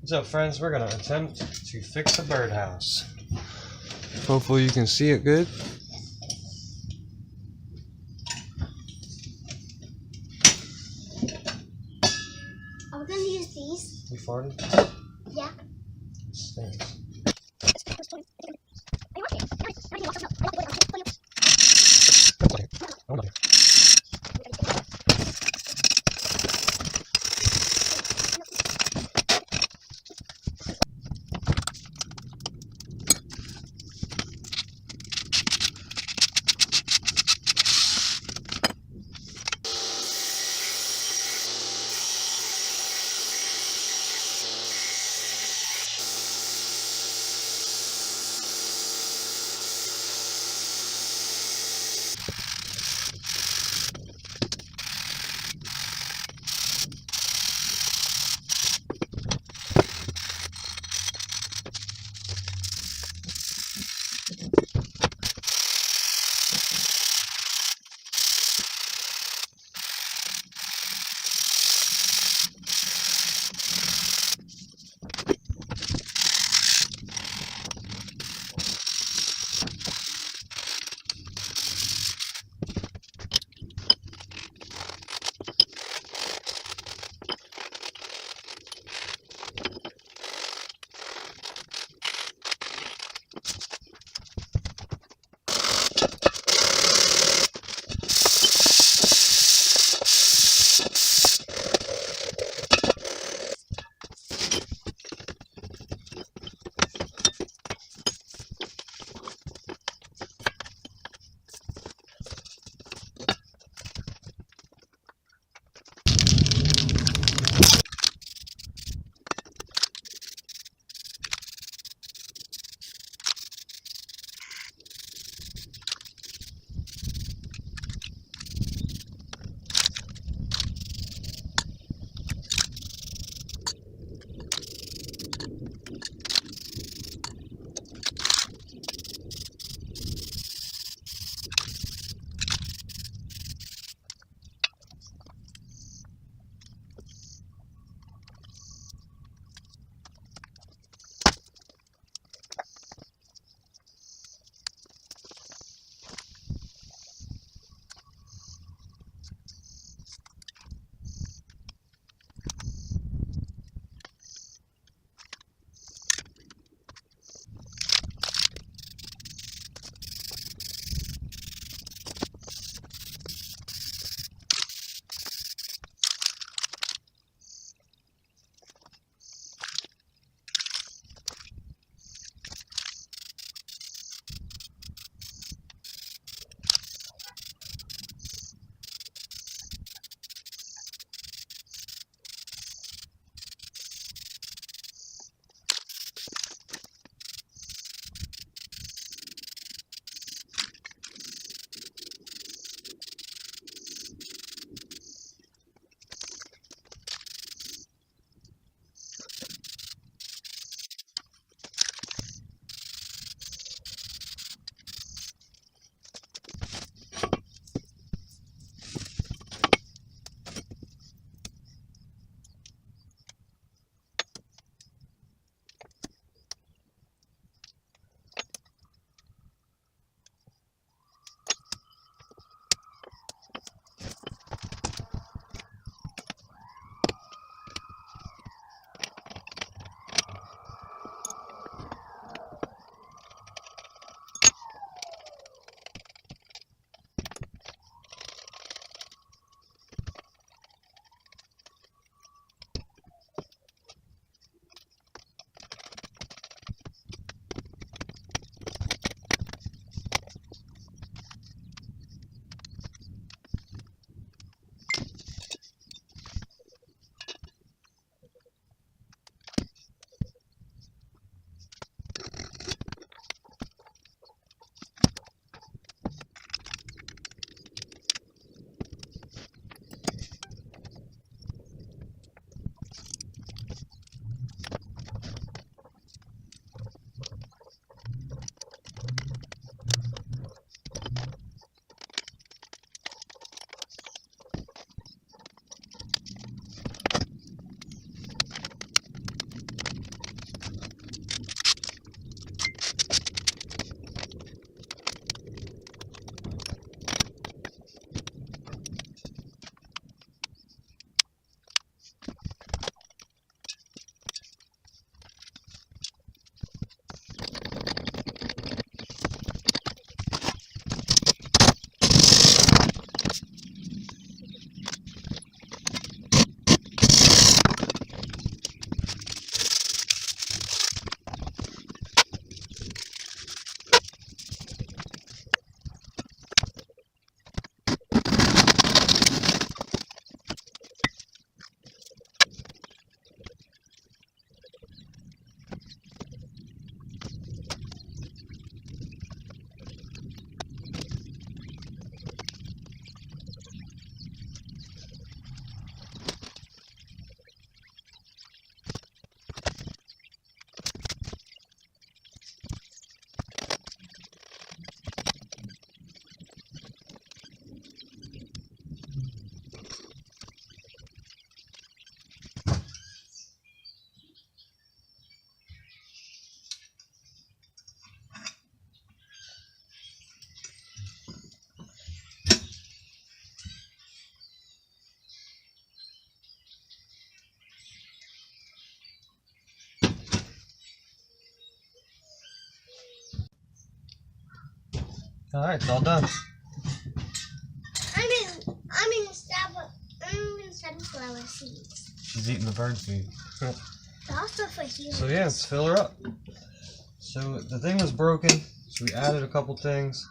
So friends, we're going to attempt to fix a birdhouse. Hopefully you can see it good. Are we going to use these? You farted? Yeah. It stinks. Alright, it's all done. I'm in sunflower seeds. She's eating the bird seed. It's also for humans. So yeah, let's fill her up. So the thing was broken, so we added a couple things.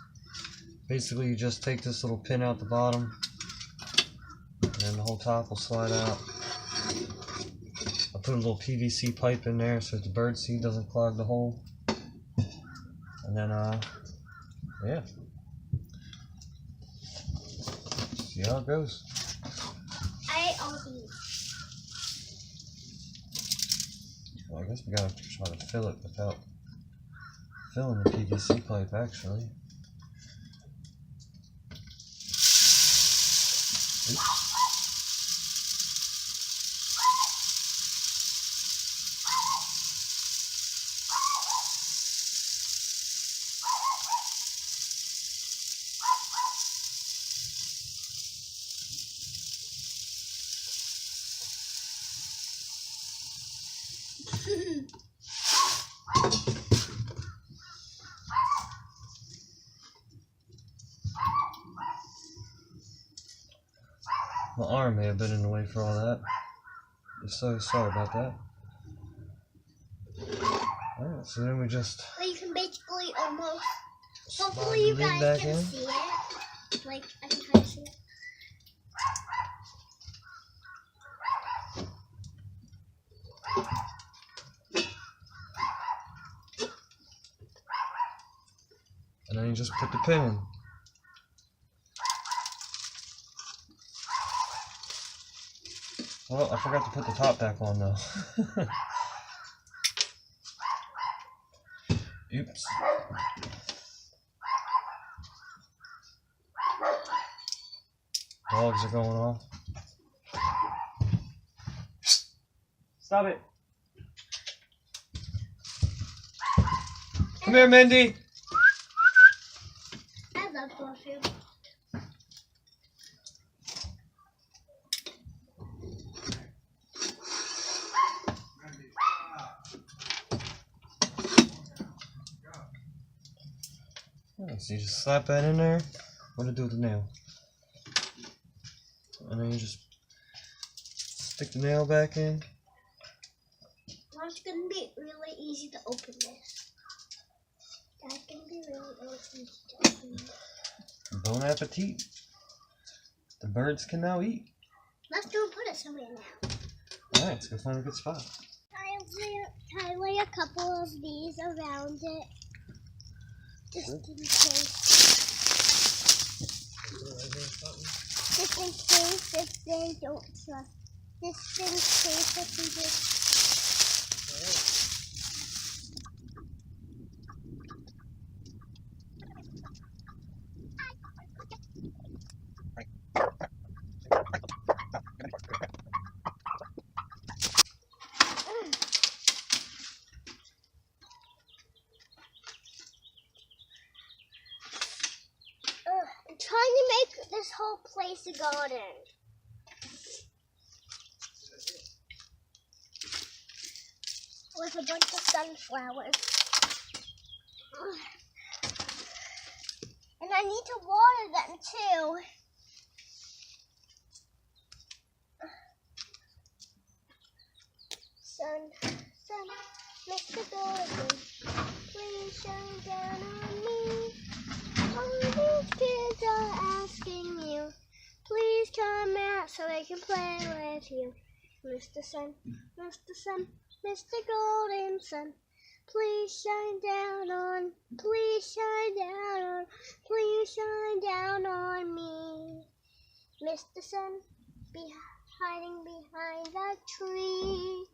Basically, you just take this little pin out the bottom, and then the whole top will slide out. I put a little PVC pipe in there so the bird seed doesn't clog the hole. And then, yeah. See how it goes. I ate all these. Well, I guess we gotta try to fill it without filling the PVC pipe, actually. Oops. My arm may have been in the way for all that. So sorry about that. Alright, so then we just... Well, you can basically almost... slide Hopefully the you lid guys back can in. see it. Like, I can kind of see it. And then you just put the pin in. Well, I forgot to put the top back on though. Oops. Dogs are going off. Stop it. Come here, Mindy. I love perfume. So you just slap that in there. What to do with the nail? And then you just stick the nail back in. Now it's going to be really easy to open this. That's going to be really easy to open this. Bon appetit. The birds can now eat. Let's go and put it somewhere now. Alright, let's go find a good spot. I lay a couple of these around it. Just in case. Just in case if they don't trust. Just in case if we just. I'm trying to make this whole place a garden. With a bunch of sunflowers. And I need to water them too. Sun, Mr. Golden, please shine down on me. All these kids are asking you, please come out so they can play with you. Mr. Sun, Mr. Golden Sun, please shine down on, please shine down on me. Mr. Sun, hiding behind the tree.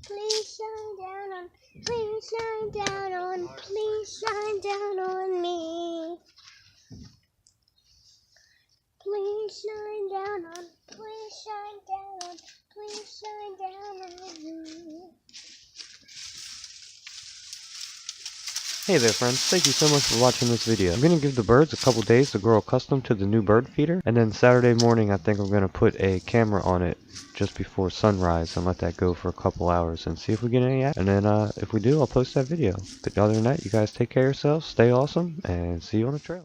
Please shine down on, please shine down on, please shine down on me. Please shine down on, please shine down on, please shine down on me. Hey there friends, thank you so much for watching this video. I'm going to give the birds a couple days to grow accustomed to the new bird feeder, and then Saturday morning I think I'm going to put a camera on it just before sunrise and let that go for a couple hours and see if we get any action. And then if we do, I'll post that video. But other than that, you guys take care of yourselves, stay awesome, and see you on the trail.